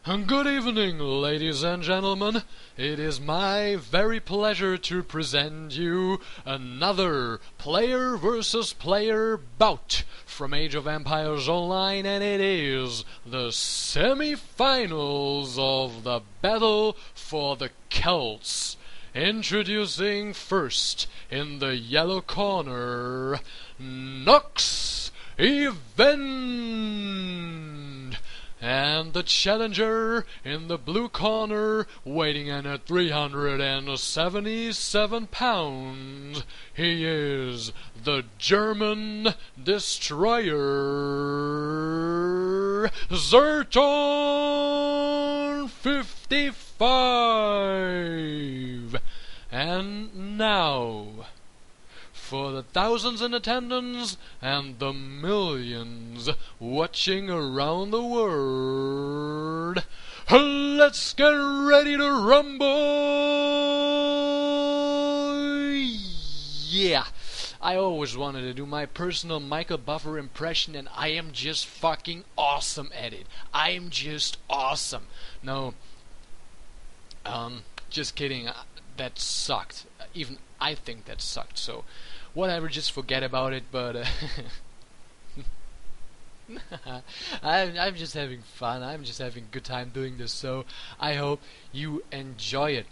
Good evening, ladies and gentlemen. It is my very pleasure to present you another player versus player bout from Age of Empires Online, and it is the semi-finals of the Battle for the Celts. Introducing first, in the yellow corner, NoxEvent! And the challenger in the blue corner, weighing in at 377 pounds, he is the German destroyer, Zerton55! And now, for the thousands in attendance and the millions watching around the world, let's get ready to rumble! Yeah, I always wanted to do my personal Michael Buffer impression, and I am just fucking awesome at it. I am just awesome. No, just kidding. That sucked. Even I think that sucked. So, whatever, just forget about it. But I'm just having fun. I'm just having a good time doing this. So I hope you enjoy it.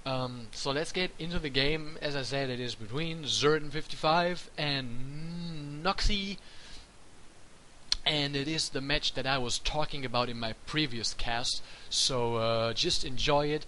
So let's get into the game. As I said, it is between Zerton55 and Noxie, and it is the match that I was talking about in my previous cast. So just enjoy it.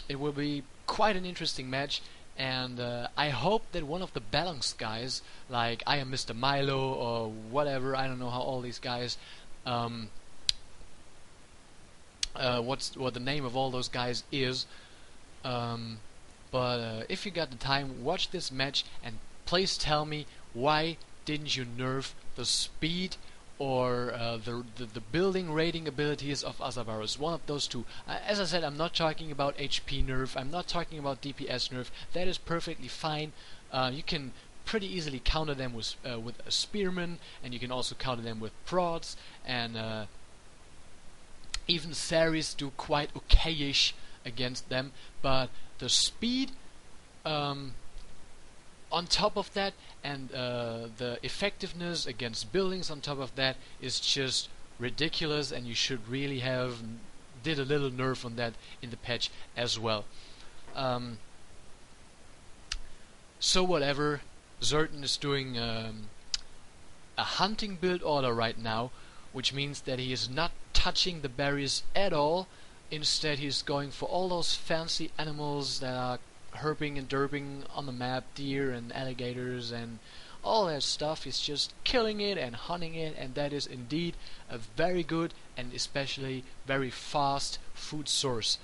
It will be quite an interesting match, and I hope that one of the Balance guys, like I am Mr. Milo or whatever, I don't know how all these guys, what the name of all those guys is, but if you got the time, watch this match and please tell me, why didn't you nerf the speed or the building rating abilities of Azavarus? One of those two. As I said, I'm not talking about HP nerf, I'm not talking about DPS nerf. That is perfectly fine. You can pretty easily counter them with a spearman, and you can also counter them with prods, and even Saris do quite okayish against them. But the speed, on top of that, and the effectiveness against buildings on top of that is just ridiculous, and you should really have did a little nerf on that in the patch as well. So whatever, Zerton is doing a hunting build order right now, which means that he is not touching the berries at all. Instead, he's going for all those fancy animals that are herping and derping on the map, deer and alligators and all that stuff. Is just killing it and hunting it, and that is indeed a very good and especially very fast food source.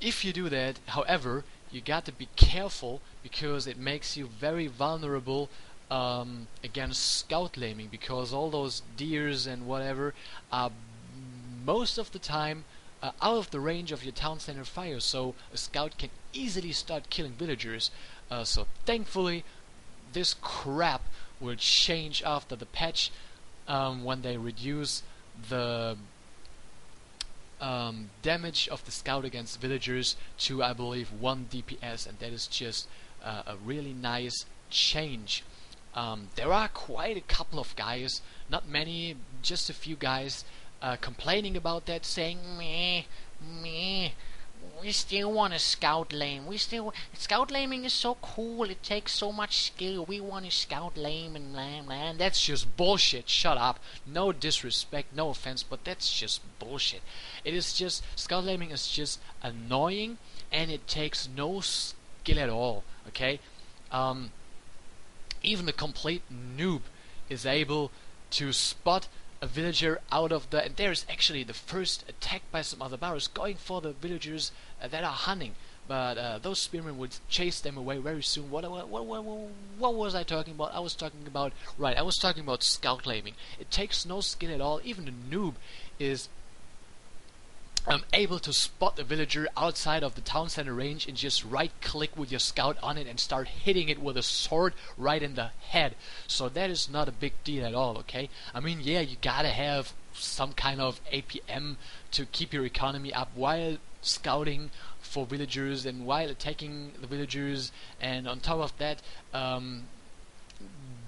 If you do that, however, you got to be careful, because it makes you very vulnerable against scout laming, because all those deers and whatever are most of the time out of the range of your town center fire, so a scout can easily start killing villagers. So thankfully this crap will change after the patch, when they reduce the damage of the scout against villagers to, I believe, 1 DPS, and that is just a really nice change. There are quite a couple of guys, not many, just a few guys, complaining about that, saying, meh, we still want to scout lame. Scout laming is so cool. It takes so much skill. We want to scout lame and man. That's just bullshit. Shut up. No disrespect, no offense, but that's just bullshit. It is just, scout laming is just annoying, and it takes no skill at all. Okay, even a complete noob is able to spot a villager out of the, and there's actually the first attack by some other barrows going for the villagers that are hunting, but those spearmen would chase them away very soon. What was I talking about? I was talking about scout laming. It takes no skill at all. Even a noob is able to spot a villager outside of the town center range and just right click with your scout on it and start hitting it with a sword right in the head. So that is not a big deal at all, okay? I mean, yeah, you gotta have some kind of APM to keep your economy up while scouting for villagers and while attacking the villagers, and on top of that,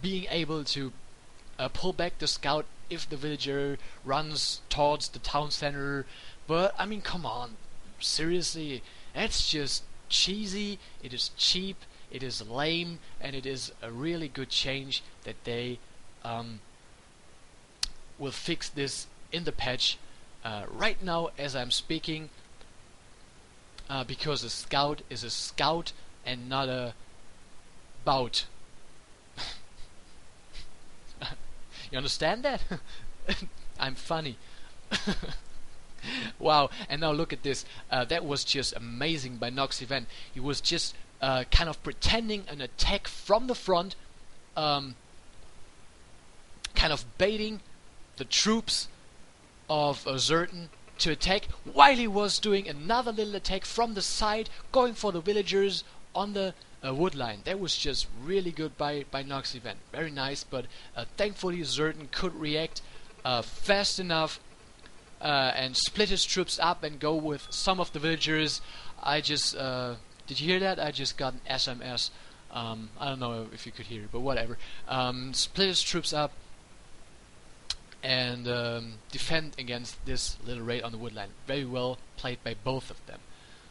being able to pull back the scout if the villager runs towards the town center. But I mean, come on, seriously, that's just cheesy, it is cheap, it is lame, and it is a really good change that they will fix this in the patch right now as I'm speaking, because a scout is a scout and not a bout. You understand that? I'm funny. Wow, and now look at this. That was just amazing by NoxEvent. He was just kind of pretending an attack from the front, kind of baiting the troops of Zerton to attack, while he was doing another little attack from the side, going for the villagers on the wood line. That was just really good by NoxEvent. Very nice, but thankfully Zerton could react fast enough and split his troops up and go with some of the villagers. I just did you hear that? I just got an SMS. I don't know if you could hear it, but whatever. Split his troops up and defend against this little raid on the wood line. Very well played by both of them.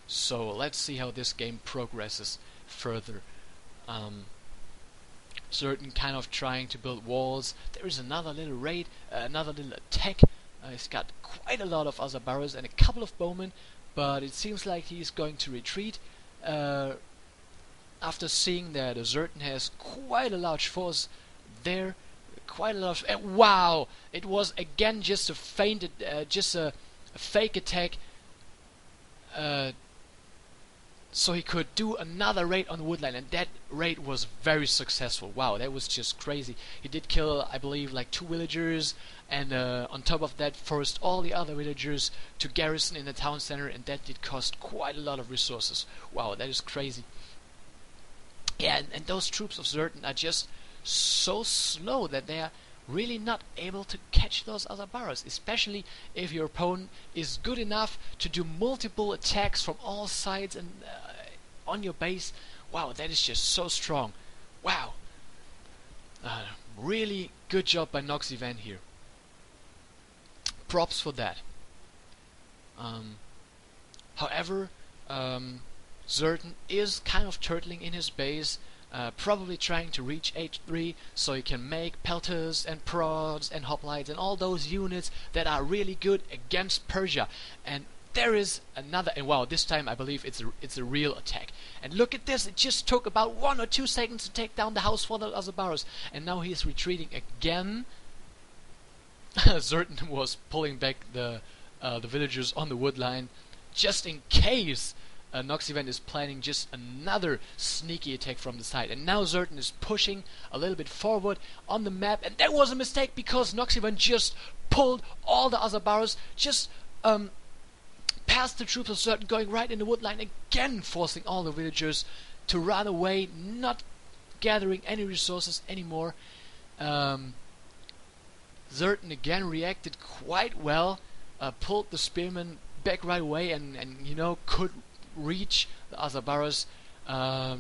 So let's see how this game progresses further. Zerton kind of trying to build walls. There is another little raid, another little attack. He's got quite a lot of other barrows and a couple of bowmen, but it seems like he's going to retreat after seeing that Zerton has quite a large force there. Quite a lot of, wow! It was again just a feinted, just a fake attack, so he could do another raid on the woodline, and that raid was very successful. Wow, that was just crazy. He did kill, I believe, like 2 villagers, and on top of that forced all the other villagers to garrison in the town center, and that did cost quite a lot of resources. Wow, that is crazy. Yeah, and those troops of Zerton are just so slow that they are really not able to catch those other barrows, especially if your opponent is good enough to do multiple attacks from all sides and on your base. Wow, that is just so strong. Wow, really good job by NoxEvent here. Props for that. However, Zerton is kind of turtling in his base, probably trying to reach H3 so he can make pelters and prods and hoplites and all those units that are really good against Persia. And there is another, and wow, this time I believe it's a real attack. And look at this, it just took about 1 or 2 seconds to take down the house for the other barrows, and now he is retreating again. Zerton was pulling back the villagers on the wood line just in case NoxEvent is planning just another sneaky attack from the side. And now Zerton is pushing a little bit forward on the map, and that was a mistake because NoxEvent just pulled all the other barrows, just past the troops of Zerton, going right in the wood line again, forcing all the villagers to run away, not gathering any resources anymore. Zerton again reacted quite well, pulled the spearmen back right away, and you know, could reach the other barrows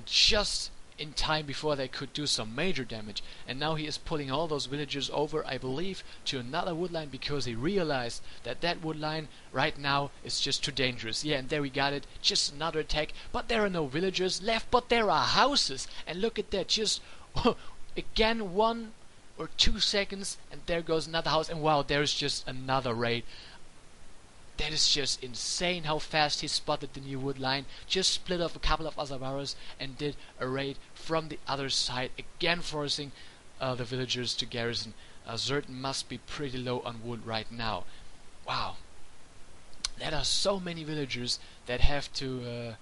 just in time before they could do some major damage. And now he is pulling all those villagers over, I believe, to another woodline because he realized that that woodline right now is just too dangerous. Yeah, and there we got it, just another attack, but there are no villagers left, but there are houses. And look at that, just again 1 or 2 seconds and there goes another house, and wow, there's just another raid. That is just insane how fast he spotted the new wood line, just split off a couple of other barrows and did a raid from the other side, again forcing the villagers to garrison. Zerton must be pretty low on wood right now. Wow. There are so many villagers that have to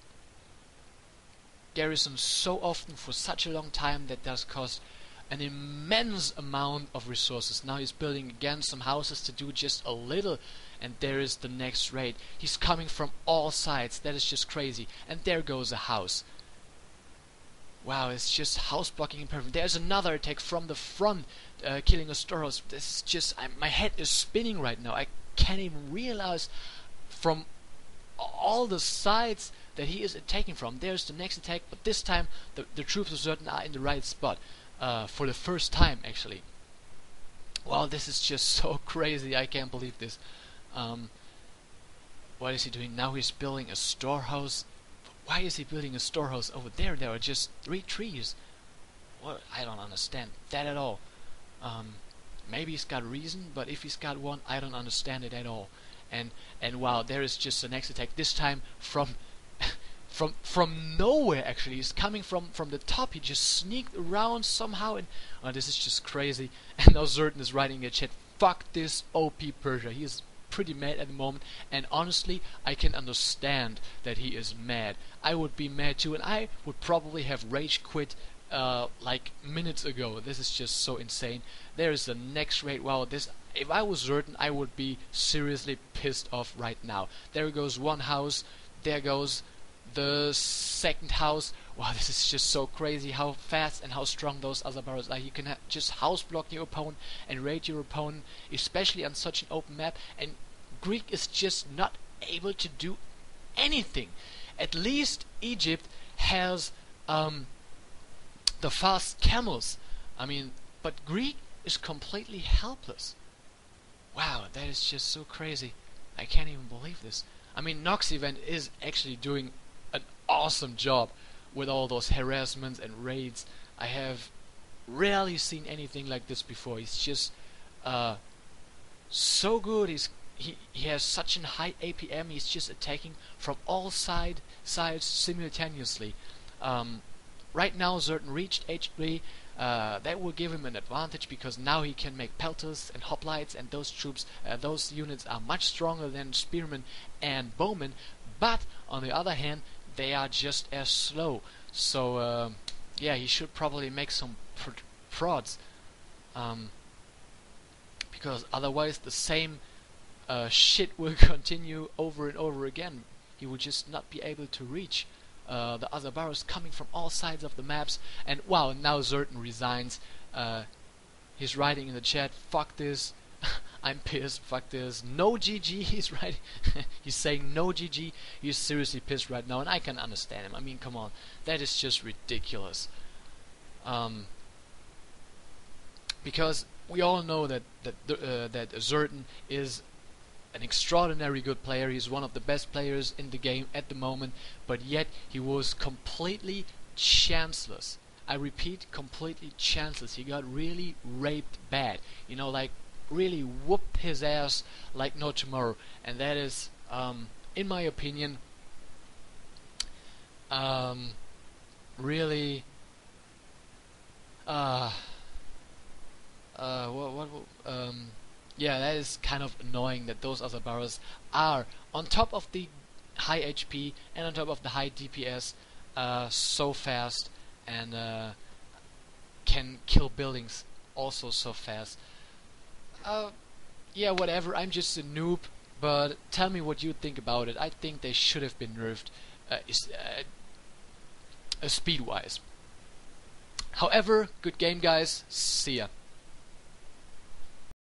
garrison so often for such a long time that does cost an immense amount of resources. Now he's building again some houses to do just a little and there is the next raid. He's coming from all sides. That is just crazy. And there goes a house. Wow, it's just house blocking imperfect. There's another attack from the front, killing a storehouse. This is just, my head is spinning right now. I can't even realize from all the sides that he is attacking from. There's the next attack, but this time the troops of Zerton are in the right spot for the first time, actually. Wow, this is just so crazy. I can't believe this. What is he doing now? He's building a storehouse. Why is he building a storehouse over there? There are just 3 trees. What? I don't understand that at all. Maybe he's got reason, but if he's got one, I don't understand it at all. And wow, there is just the next attack. This time from from nowhere. Actually, he's coming from the top. He just sneaked around somehow, and this is just crazy. And now Zerton is writing in the chat, "Fuck this OP Persia." He is pretty mad at the moment, and honestly, I can understand that he is mad. I would be mad too, and I would probably have rage quit like minutes ago. This is just so insane. There is the next raid. Wow, this. If I was Zerton, I would be seriously pissed off right now. There goes one house. There goes the second house. Wow, this is just so crazy how fast and how strong those other barrels are. You can just house block your opponent and raid your opponent, especially on such an open map, and Greek is just not able to do anything. At least Egypt has the fast camels. I mean, but Greek is completely helpless. Wow, that is just so crazy. I can't even believe this. I mean, NoxEvent is actually doing an awesome job with all those harassments and raids. I have rarely seen anything like this before. He's just so good. He has such a high APM. He's just attacking from all sides simultaneously. Right now, Zerton reached H3. That will give him an advantage because now he can make pelters and hoplites, and those troops, those units are much stronger than spearmen and bowmen. But on the other hand, they are just as slow. So yeah, he should probably make some prods, because otherwise the same shit will continue over and over again. He will just not be able to reach the other barrels coming from all sides of the maps. And wow, now Zerton resigns. He's writing in the chat, "Fuck this." I'm pissed. Fuck this. No GG. He's writing. He's saying no GG. He's seriously pissed right now, and I can understand him. I mean, come on, that is just ridiculous. Because we all know that Zerton is an extraordinary good player. He's one of the best players in the game at the moment, but yet he was completely chanceless. I repeat, completely chanceless. He got really raped bad. You know, like really whooped his ass like no tomorrow. And that is, in my opinion, really, yeah, that is kind of annoying that those other barrels are on top of the high HP and on top of the high DPS so fast, and can kill buildings also so fast. Yeah, whatever, I'm just a noob, but tell me what you think about it. I think they should have been nerfed speed-wise. However, good game, guys. See ya.